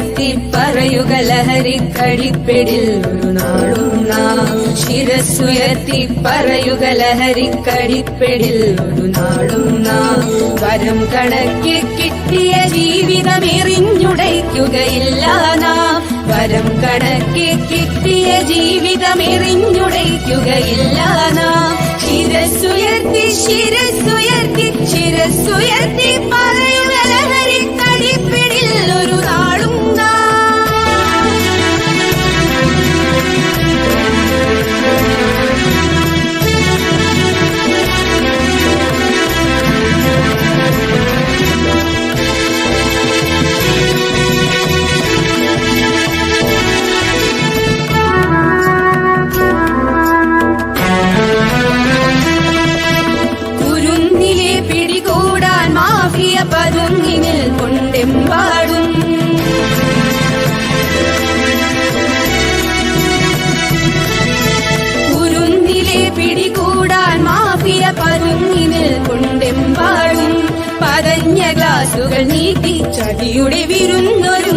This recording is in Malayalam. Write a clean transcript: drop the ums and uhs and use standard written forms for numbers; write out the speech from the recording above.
ശിരസ്സുയർത്തി പറയുക ലഹരിക്കടിപ്പിടിൽ ഒരു നാളും നാം. ശിരസ്സുയർത്തി പറയുക ലഹരിക്കടിപ്പിടിൽ ഒരു നാളും നാം. വരം കണക്കി കിട്ടിയ ജീവിതം എറിഞ്ഞുടയ്ക്കുകയില്ല നാം. വരം കണക്കി കിട്ടിയ ജീവിതം എറിഞ്ഞുടയ്ക്കുകയില്ല നാം. ശിരസ്സുയർത്തി ശിരസ്സുയർത്തി ശിരസ്സുയർത്തി പറയുക ലഹരിക്കടിപ്പിടിൽ ഒരു നാളും പതുങ്ങിനിൽ കൊണ്ടെമ്പാടും. കുരുന്നിലെ പിടികൂടാൻ മാഫിയ പതുങ്ങിനിൽ കൊണ്ടെമ്പാടും. പതഞ്ഞ ഗ്ലാസുകൾ നീട്ടി ചതിയുടെ വിരുന്നൊരു